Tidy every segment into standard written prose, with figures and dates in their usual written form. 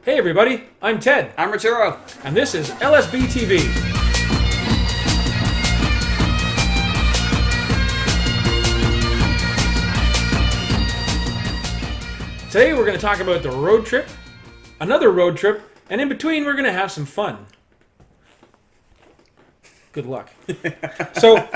Hey everybody, I'm Ted. I'm Arturo. And this is LSBTV. Today we're going to talk about the road trip, another road trip, and in between we're going to have some fun. Good luck. So,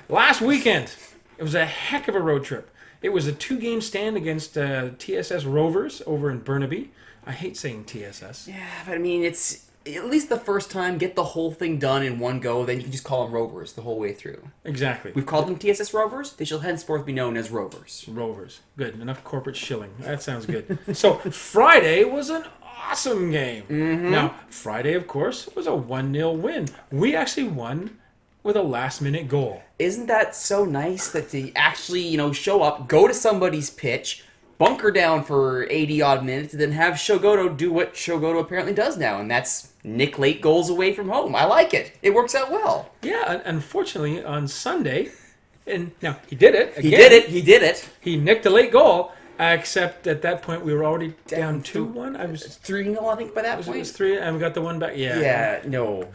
last weekend, it was a heck of a road trip. It was a 2-game stand against TSS Rovers over in Burnaby. I hate saying TSS. Yeah, but I mean, it's at least the first time, get the whole thing done in one go, then you can just call them Rovers the whole way through. Exactly. We've called them TSS Rovers. They shall henceforth be known as Rovers. Rovers. Good. Enough corporate shilling. That sounds good. So, Friday was an awesome game. Mm-hmm. Now, Friday, of course, was a 1-0 win. We actually won with a last-minute goal. Isn't that so nice that they actually, show up, go to somebody's pitch, bunker down for 80-odd minutes, and then have Shogoto do what Shogoto apparently does now, and that's nick late goals away from home. I like it. It works out well. Yeah, unfortunately, on Sunday, and now, he did it. Again, He did it. He nicked a late goal, except at that point, we were already down 2-1. I was 3-0, I think, by that point. It was 3, and we got the one back. Yeah, no.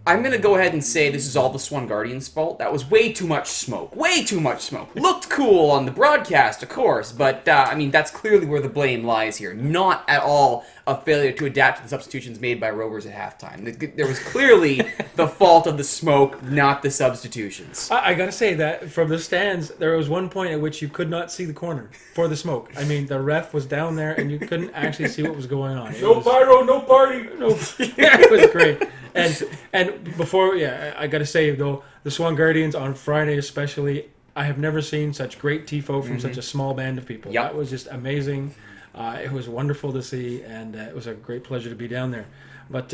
I'm going to go ahead and say this is all the Swangardians' fault. That was way too much smoke. Way too much smoke. Looked cool on the broadcast, of course, but, that's clearly where the blame lies here. Not at all a failure to adapt to the substitutions made by Rovers at halftime. There was clearly the fault of the smoke, not the substitutions. I gotta say that from the stands, there was one point at which you could not see the corner for the smoke. I mean, the ref was down there, and you couldn't actually see what was going on. Pyro, no party. No, yeah, it was great. And before, I gotta say though, the Swangardians on Friday especially, I have never seen such great tifo from such a small band of people. Yep. That was just amazing. It was wonderful to see, and it was a great pleasure to be down there. But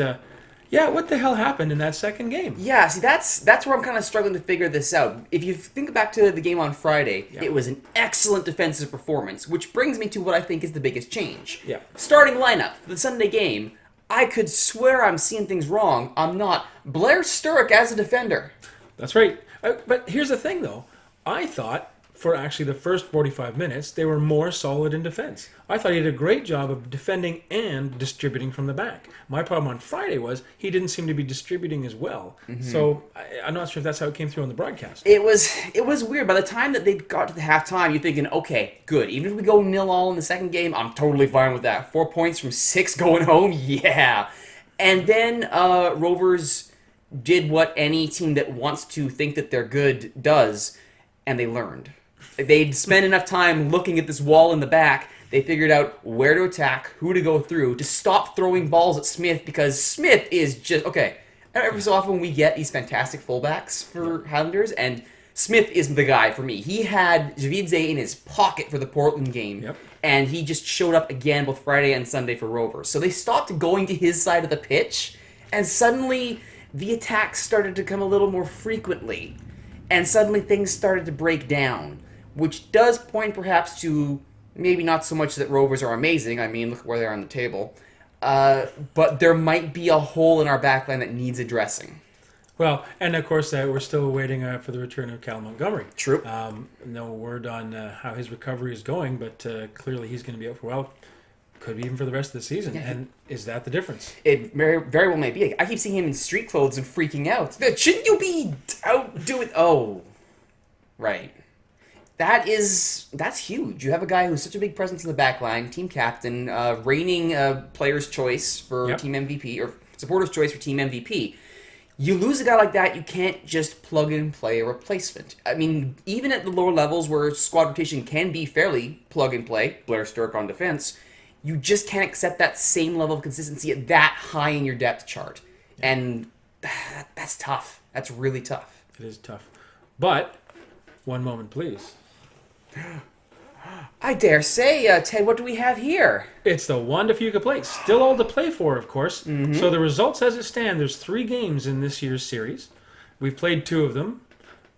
what the hell happened in that second game? Yeah, see, that's where I'm kind of struggling to figure this out. If you think back to the game on Friday, It was an excellent defensive performance, which brings me to what I think is the biggest change. Yeah. Starting lineup, the Sunday game, I could swear I'm seeing things wrong. I'm not. Blair Sturrock as a defender. That's right. But here's the thing, though. I thought, for actually the first 45 minutes, they were more solid in defense. I thought he did a great job of defending and distributing from the back. My problem on Friday was he didn't seem to be distributing as well. Mm-hmm. So I'm not sure if that's how it came through on the broadcast. It was weird. By the time that they got to the halftime, you're thinking, okay, good. Even if we go 0-0 in the second game, I'm totally fine with that. 4 points from 6 going home, yeah. And then Rovers did what any team that wants to think that they're good does, and they learned. They'd spent enough time looking at this wall in the back. They figured out where to attack, who to go through, to stop throwing balls at Smith, because Smith is just... Okay, every so often we get these fantastic fullbacks for Highlanders, and Smith is the guy for me. He had Javidze in his pocket for the Portland game, and he just showed up again both Friday and Sunday for Rovers. So they stopped going to his side of the pitch, and suddenly the attacks started to come a little more frequently, and suddenly things started to break down, which does point perhaps to maybe not so much that Rovers are amazing. I mean, look where they are on the table. But there might be a hole in our backline that needs addressing. Well, and of course, we're still waiting for the return of Cal Montgomery. True. No word on how his recovery is going, but clearly he's going to be out for a while. Could be even for the rest of the season. Yeah. And is that the difference? It very, very well may be. I keep seeing him in street clothes and freaking out. Shouldn't you be out doing... Oh, right. That's huge. You have a guy who's such a big presence in the back line, team captain, reigning player's choice for team MVP, or supporter's choice for team MVP. You lose a guy like that, you can't just plug and play a replacement. I mean, even at the lower levels where squad rotation can be fairly plug and play, Blair Sturrock on defense, you just can't accept that same level of consistency at that high in your depth chart. And that's tough. That's really tough. It is tough. But, one moment, please. I dare say, Ted, what do we have here? It's the Juan de Fuca Plate. Still all to play for, of course. Mm-hmm. So the results as it stand, there's 3 games in this year's series. We've played 2 of them,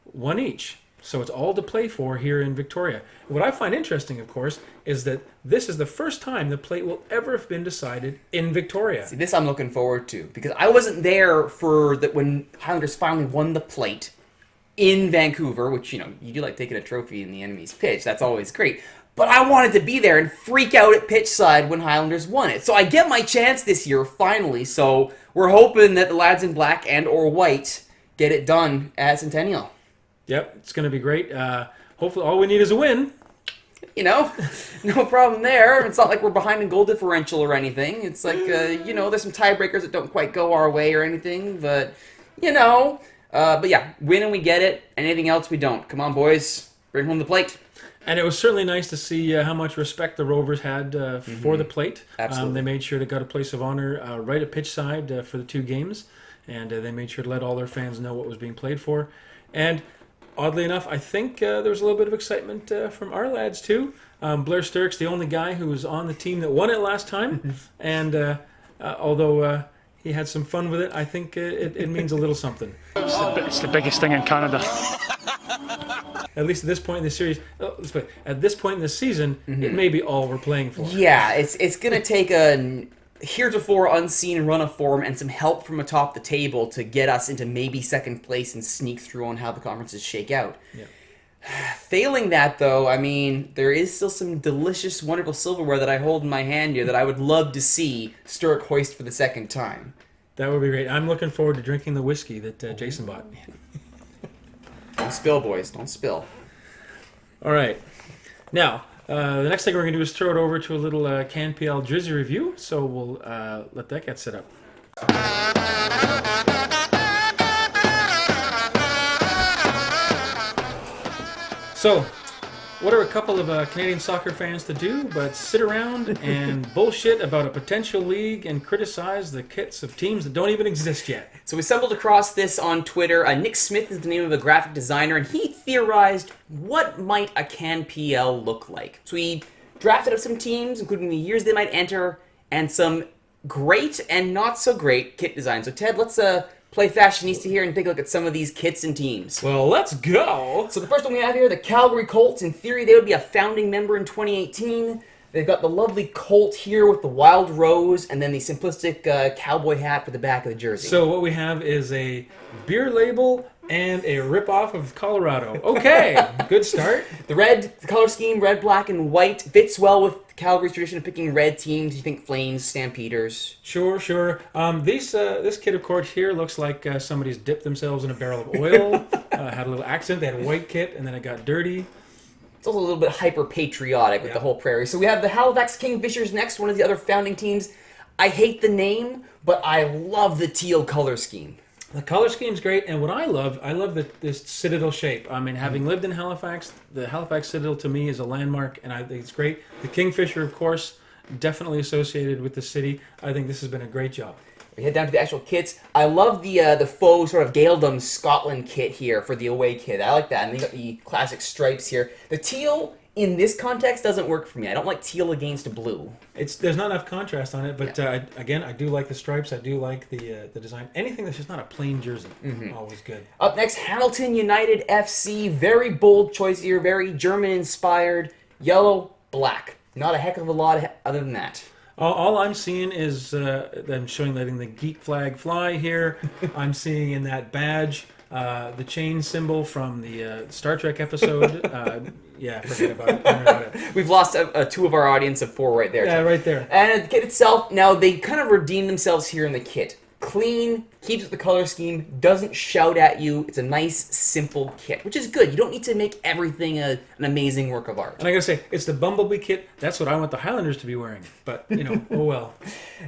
1 each. So it's all to play for here in Victoria. What I find interesting, of course, is that this is the first time the Plate will ever have been decided in Victoria. See, this I'm looking forward to, because I wasn't there for when Highlanders finally won the Plate in Vancouver, which, you do like taking a trophy in the enemy's pitch. That's always great. but I wanted to be there and freak out at pitch side when Highlanders won it. So I get my chance this year, finally. So we're hoping that the lads in black and or white get it done at Centennial. Yep, it's going to be great. Hopefully all we need is a win. You know, no problem there. It's not like we're behind in goal differential or anything. It's like, you know, there's some tiebreakers that don't quite go our way or anything, but, you know. But yeah, win and we get it. Anything else, we don't. Come on, boys. Bring home the plate. And it was certainly nice to see how much respect the Rovers had for the plate. Absolutely. They made sure they got a place of honor right at pitch side for the 2 games. And they made sure to let all their fans know what was being played for. And oddly enough, I think there was a little bit of excitement from our lads too. Blair Sturrock's the only guy who was on the team that won it last time. And although he had some fun with it, I think it means a little something. It's the biggest thing in Canada. At least at this point in the series, at this point in the season, it may be all we're playing for. Yeah, it's going to take a heretofore unseen run of form and some help from atop the table to get us into maybe second place and sneak through on how the conferences shake out. Yeah. Failing that, though, I mean, there is still some delicious, wonderful silverware that I hold in my hand here that I would love to see Sturrock hoist for the second time. That would be great. I'm looking forward to drinking the whiskey that Jason bought. Don't spill, boys. Don't spill. All right. Now, the next thing we're going to do is throw it over to a little CanPL Drizzy review. So we'll let that get set up. So, what are a couple of Canadian soccer fans to do but sit around and bullshit about a potential league and criticize the kits of teams that don't even exist yet? So we stumbled across this on Twitter. Nick Smith is the name of a graphic designer, and he theorized what might a CanPL look like. So we drafted up some teams, including the years they might enter, and some great and not so great kit designs. So Ted, let's play fashionista here and take a look at some of these kits and teams. Well, let's go! So the first one we have here, the Calgary Colts. In theory, they would be a founding member in 2018. They've got the lovely Colt here with the wild rose, and then the simplistic cowboy hat for the back of the jersey. So what we have is a beer label and a ripoff of Colorado. Okay, good start. The color scheme, red, black, and white, fits well with Calgary's tradition of picking red teams. You think Flames, Stampeders. Sure. This kit, of course, here looks like somebody's dipped themselves in a barrel of oil. Had a little accent. They had a white kit, and then it got dirty. It's also a little bit hyper-patriotic with the whole prairie. So we have the Halifax Kingfishers next, one of the other founding teams. I hate the name, but I love the teal color scheme. The color scheme's great, and what I love this citadel shape. I mean, having lived in Halifax, the Halifax Citadel to me is a landmark, and I think it's great. The Kingfisher, of course, definitely associated with the city. I think this has been a great job. We head down to the actual kits. I love the faux sort of Gaeldom Scotland kit here for the away kit. I like that, and they got the classic stripes here. The teal in this context doesn't work for me. I don't like teal against blue. There's not enough contrast on it, but again, I do like the stripes. I do like the design. Anything that's just not a plain jersey, always good. Up next, Hamilton United FC. Very bold choice here. Very German-inspired. Yellow, black. Not a heck of a lot other than that. All I'm seeing is them letting the geek flag fly here. I'm seeing in that badge the chain symbol from the Star Trek episode. Forget about it. We've lost two of our audience of 4 right there. Yeah, right there. And the kit itself, now they kind of redeemed themselves here in the kit. Clean, keeps with the color scheme, doesn't shout at you. It's a nice, simple kit, which is good. You don't need to make everything an amazing work of art. And I gotta say, it's the Bumblebee kit. That's what I want the Highlanders to be wearing. But, oh well.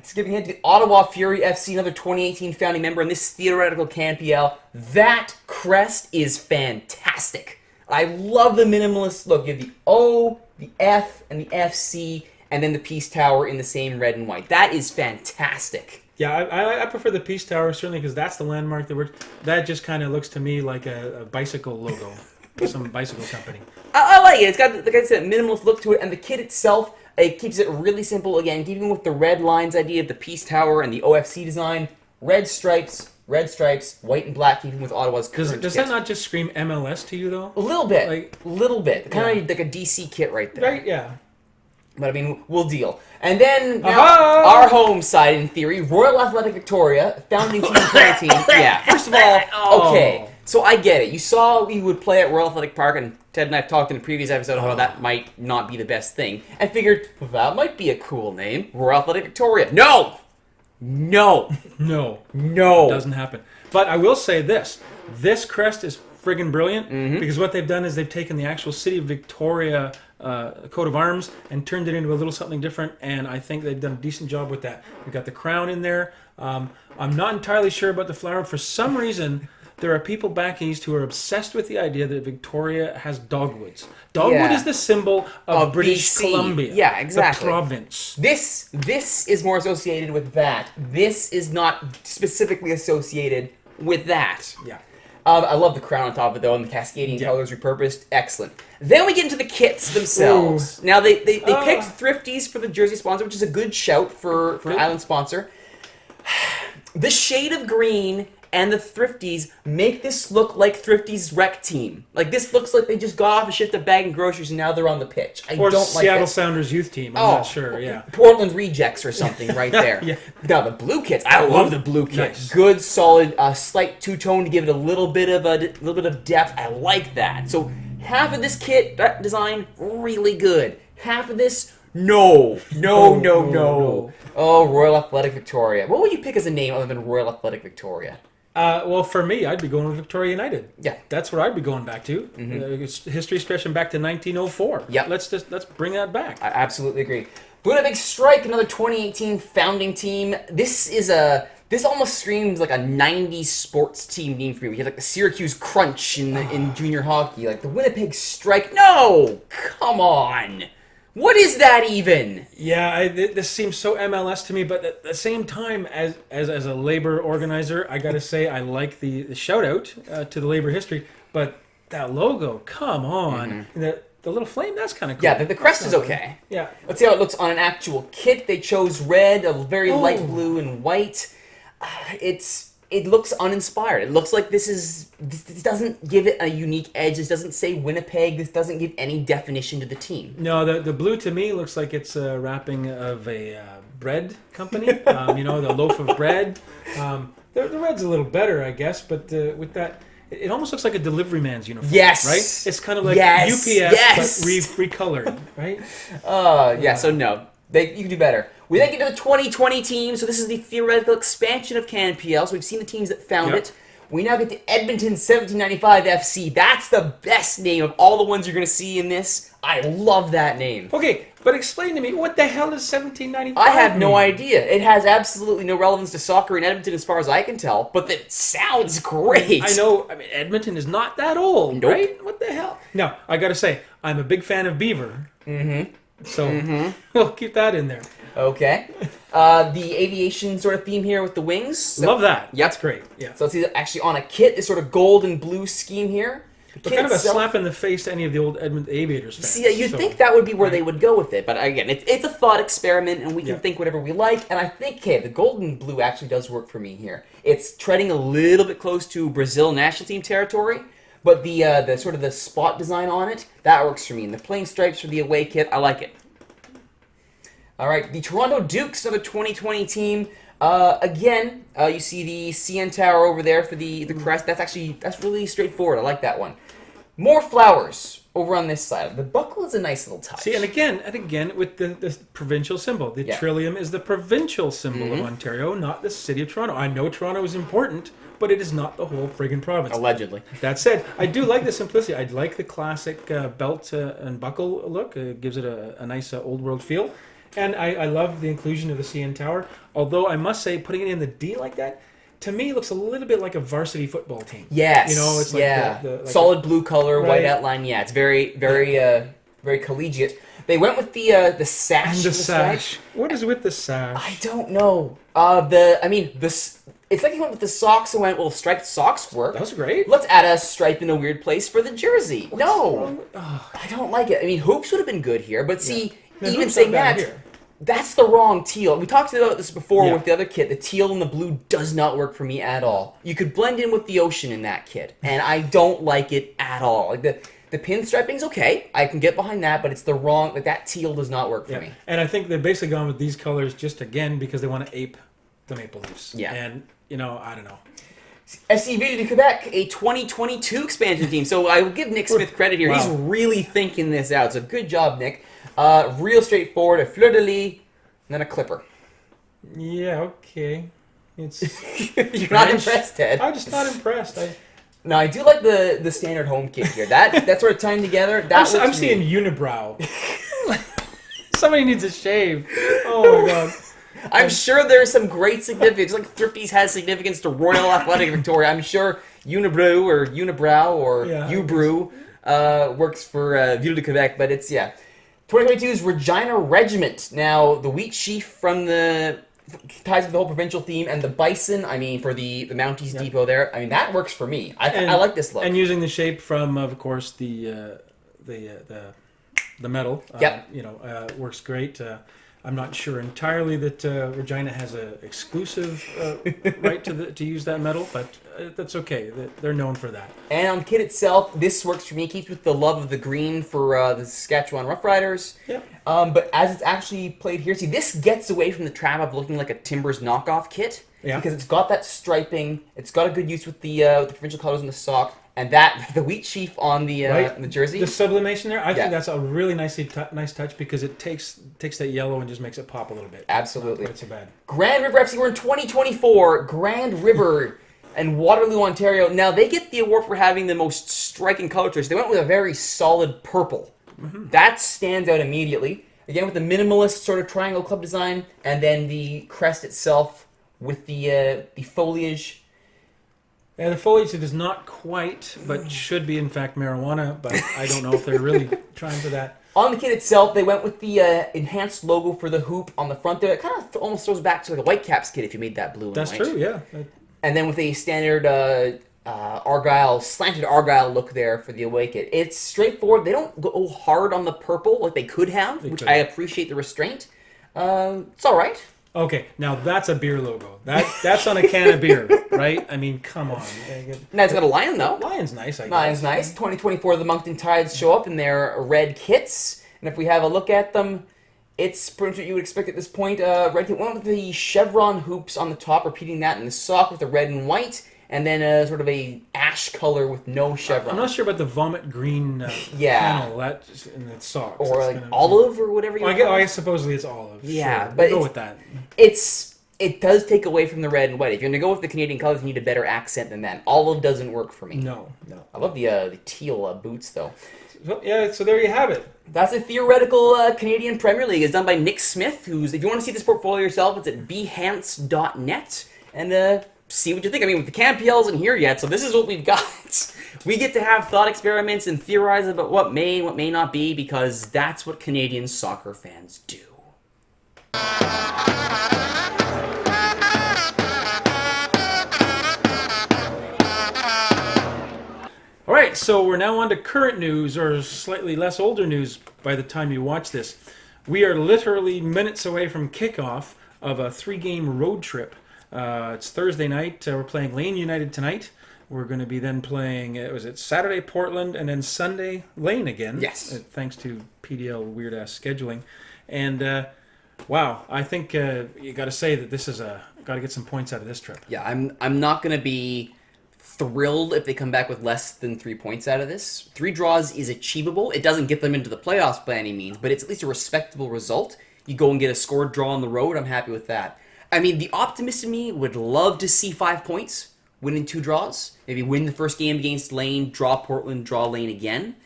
Skipping ahead to the Ottawa Fury FC, another 2018 founding member in this theoretical CanPL. That crest is fantastic. I love the minimalist look. You have the O, the F, and the FC, and then the Peace Tower in the same red and white. That is fantastic. Yeah, I prefer the Peace Tower, certainly, because that's the landmark that just kind of looks to me like a bicycle logo, some bicycle company. I like it. It's got, like I said, minimalist look to it, and the kit itself, it keeps it really simple. Again, keeping with the red lines idea of the Peace Tower and the OFC design. Red stripes, white and black, keeping with Ottawa's current Does that not just scream MLS to you, though? A little bit. Kind of like a DC kit right there. Right, yeah. But I mean, we'll deal. And then now, our home side, in theory, Royal Athletic Victoria, founding team, 2018. Yeah. First of all, okay, So I get it. You saw we would play at Royal Athletic Park, and Ted and I have talked in a previous episode how that might not be the best thing. I figured, well, that might be a cool name. Royal Athletic Victoria. No! No! No. No! It doesn't happen. But I will say this. This crest is friggin' brilliant because what they've done is they've taken the actual City of Victoria coat of arms and turned it into a little something different, and I think they've done a decent job with that. We've got the crown in there. I'm not entirely sure about the flower. For some reason, there are people back east who are obsessed with the idea that Victoria has dogwoods. Dogwood is the symbol of British BC. Columbia. Yeah, exactly. The province. This is more associated with that. This is not specifically associated with that. Yeah. I love the crown on top of it, though, and the cascading colors repurposed. Excellent. Then we get into the kits themselves. Ooh. Now, they picked Thrifties for the jersey sponsor, which is a good shout for an island sponsor. The shade of green and the Thrifties make this look like Thrifties' rec team. Like, this looks like they just got off a shift of bagging groceries and now they're on the pitch. I or don't Seattle like Sounders youth team. I'm not sure, yeah. Portland Rejects or something right there. Yeah. Now, the blue kits. I love the blue kit. Nice. Good, solid, slight two-tone to give it a little bit of depth. I like that. So, half of this kit design, really good. Half of this, no. Oh, Royal Athletic Victoria. What would you pick as a name other than Royal Athletic Victoria? Well, for me, I'd be going with Victoria United. Yeah, that's what I'd be going back to. History stretching back to 1904. Yeah, let's bring that back. I absolutely agree. Winnipeg Strike, another 2018 founding team. This almost screams like a 90s sports team name for me. We had like the Syracuse Crunch in junior hockey, like the Winnipeg Strike. No, come on. What is that even? Yeah, this seems so MLS to me, but at the same time, as a labor organizer, I got to say I like the shout out to the labor history, but that logo, come on, the little flame, that's kind of cool. Yeah, the crest is okay. Yeah, let's see how it looks on an actual kit. They chose red, a very light blue, and white. It looks uninspired. It looks like this doesn't give it a unique edge. This doesn't say Winnipeg. This doesn't give any definition to the team. No, the blue to me looks like it's a wrapping of a bread company. The loaf of bread. The red's a little better, I guess, but with that, it almost looks like a delivery man's uniform. Yes. Right? It's kind of like UPS, but recolored, right? So no. You can do better. We then get to the 2020 team, so this is the theoretical expansion of CanPL, so we've seen the teams that found it. We now get to Edmonton 1795 FC. That's the best name of all the ones you're going to see in this. I love that name. Okay, but explain to me, what the hell is 1795 I have no idea. It has absolutely no relevance to soccer in Edmonton as far as I can tell, but it sounds great. I know, Edmonton is not that old, right? What the hell? Now, I got to say, I'm a big fan of Beaver. So we'll keep that in there. Okay. The aviation sort of theme here with the wings. So, love that. That's great. Yeah. So let's see, actually on a kit, this sort of gold and blue scheme here. But kind of a slap in the face to any of the old Edmonton Aviators fans. See, you'd think that would be where they would go with it. But again, it's a thought experiment, and we can think whatever we like. And I think, the gold and blue actually does work for me here. It's treading a little bit close to Brazil national team territory. But the sort of the spot design on it, that works for me. And the plain stripes for the away kit, I like it. All right, the Toronto Dukes, another 2020 team. Again, you see the CN Tower over there for the crest. That's really straightforward. I like that one. More flowers over on this side. The buckle is a nice little touch. See, and again with the provincial symbol. The trillium is the provincial symbol of Ontario, not the city of Toronto. I know Toronto is important, but it is not the whole friggin' province. Allegedly. That said, I do like the simplicity. I like the classic belt and buckle look. It gives it a nice old world feel. And I love the inclusion of the CN Tower. Although I must say, putting it in the D like that, to me, looks a little bit like a varsity football team. Yes. It's like the solid blue color, white outline. Yeah, it's very, very collegiate. They went with the sash. And the sash. What is with the sash? I don't know. It's like he went with the socks and went, well, striped socks work. That was great. Let's add a stripe in a weird place for the jersey. I don't like it. Hoops would have been good here, but see, even saying that, that's the wrong teal. We talked about this before with the other kit. The teal and the blue does not work for me at all. You could blend in with the ocean in that kit, and I don't like it at all. Like the pinstriping's okay. I can get behind that, but it's the wrong. That teal does not work for me. And I think they've basically gone with these colors just again because they want to ape the Maple Leafs. Yeah. And I don't know. FC Ville de Quebec, a 2022 expansion team. So I will give Nick Smith credit here. Wow. He's really thinking this out. So good job, Nick. Real straightforward. A fleur de lis, and then a clipper. Yeah, okay. It's You're not impressed, Ted. I'm just not impressed. No, I do like the standard home kit here. That sort of tying together. I'm seeing unibrow. Somebody needs a shave. Oh my god. I'm sure there's some great significance. Like Thrifties has significance to Royal Athletic Victoria. I'm sure Unibrew or Unibrow or Ubrew works for Ville de Quebec, but it's 2022's Regina Regiment. Now the wheat sheaf from the ties with the whole provincial theme, and the bison. I mean, for the Mounties depot there. I mean, that works for me. I like this look. And using the shape from, of course, the metal. Works great. I'm not sure entirely that Regina has an exclusive right to use that metal, but that's okay. They're known for that. And on the kit itself, this works for me. Keeps with the love of the green for the Saskatchewan Roughriders. Yep. But as it's actually played here, see, this gets away from the trap of looking like a Timbers knockoff kit. Yeah. Because it's got that striping. It's got a good use with the provincial colors in the sock. And that the wheat sheaf on the jersey. The sublimation there, I think that's a really nice touch because it takes that yellow and just makes it pop a little bit. Absolutely. Not quite so bad. Grand River FC, we're in 2024. Grand River and Waterloo, Ontario. Now, they get the award for having the most striking color choice. They went with a very solid purple. Mm-hmm. That stands out immediately. Again, with the minimalist sort of triangle club design, and then the crest itself with the foliage. Yeah, the foliage is not quite, but should be in fact marijuana, but I don't know if they're really trying for that. On the kit itself, they went with the enhanced logo for the hoop on the front there. It kind of almost throws back to like a Whitecaps kit if you made that blue and white. That's true, yeah. And then with a standard slanted Argyle look there for the away kit. It's straightforward. They don't go hard on the purple like they could have, which I appreciate the restraint. It's all right. Okay, now that's a beer logo. That's on a can of beer, right? I mean, come on. Now it's got a lion, though. Lion's nice, I guess. Lion's nice. 2024, the Moncton Tides show up in their red kits. And if we have a look at them, it's pretty much what you would expect at this point. Red kit, one with the chevron hoops on the top, repeating that in the sock with the red and white. And then sort of a ash color with no chevron. I'm not sure about the vomit green panel that's in its socks. Or like olive or whatever you call it. I guess supposedly it's olive. Yeah, sure. but we'll go with that. It does take away from the red and white. If you're going to go with the Canadian colors, you need a better accent than that. Olive doesn't work for me. No. I love the teal boots, though. So there you have it. That's a theoretical Canadian Premier League. It's done by Nick Smith, who's, if you want to see this portfolio yourself, it's at behance.net. And see what you think. I mean, the CanPL isn't here yet, so this is what we've got. We get to have thought experiments and theorize about what may and what may not be, because that's what Canadian soccer fans do. All right, so we're now on to current news, or slightly less older news by the time you watch this. We are literally minutes away from kickoff of a 3-game road trip. It's Thursday night. We're playing Lane United tonight. We're going to be then playing, Saturday Portland, and then Sunday Lane again. Yes. Thanks to PDL weird-ass scheduling. And, wow, I think you got to say that this is got to get some points out of this trip. Yeah, I'm not going to be thrilled if they come back with less than 3 points out of this. 3 draws is achievable. It doesn't get them into the playoffs by any means, but it's at least a respectable result. You go and get a scored draw on the road, I'm happy with that. I mean, the optimist in me would love to see 5 points, win in 2 draws. Maybe win the first game against Lane, draw Portland, draw Lane again.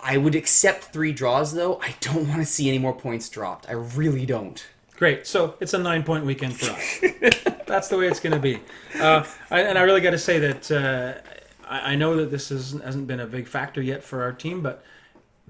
I would accept 3 draws, though. I don't want to see any more points dropped. I really don't. Great. So it's a 9-point weekend for us. That's the way it's going to be. And I really got to say that I know that this hasn't been a big factor yet for our team, but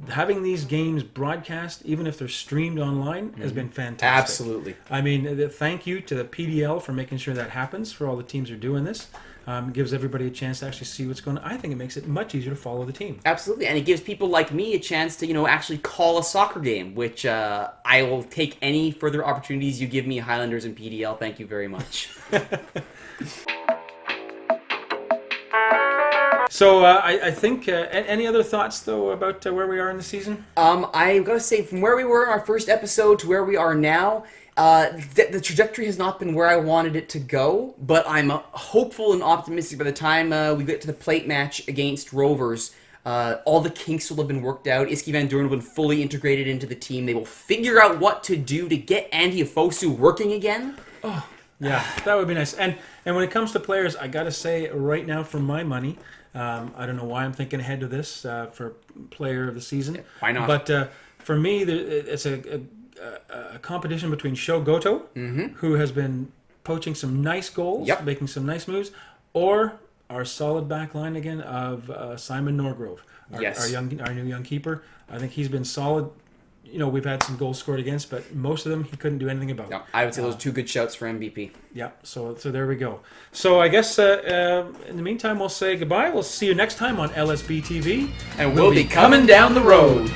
having these games broadcast, even if they're streamed online, has been fantastic. Absolutely. I mean, thank you to the PDL for making sure that happens for all the teams who are doing this. It gives everybody a chance to actually see what's going on. I think it makes it much easier to follow the team. Absolutely, and it gives people like me a chance to, actually call a soccer game, which I will take any further opportunities you give me, Highlanders and PDL. Thank you very much. So I think, any other thoughts, though, about where we are in the season? I've got to say, from where we were in our first episode to where we are now, The trajectory has not been where I wanted it to go, but I'm hopeful and optimistic by the time we get to the plate match against Rovers. All the kinks will have been worked out. Iski Van Doorn will have been fully integrated into the team. They will figure out what to do to get Andy Afosu working again. Oh, yeah, that would be nice. And when it comes to players, I got to say right now, for my money, I don't know why I'm thinking ahead to this for player of the season. Yeah, why not? But for me, it's a competition between Sho Goto, who has been poaching some nice goals, making some nice moves, or our solid back line again of Simon Norgrove, our new young keeper. I think he's been solid. You know, we've had some goals scored against, but most of them he couldn't do anything about. No, I would say those are two good shouts for MVP. Yeah, so there we go. So I guess in the meantime, we'll say goodbye. We'll see you next time on LSBTV. And we'll be coming down the road.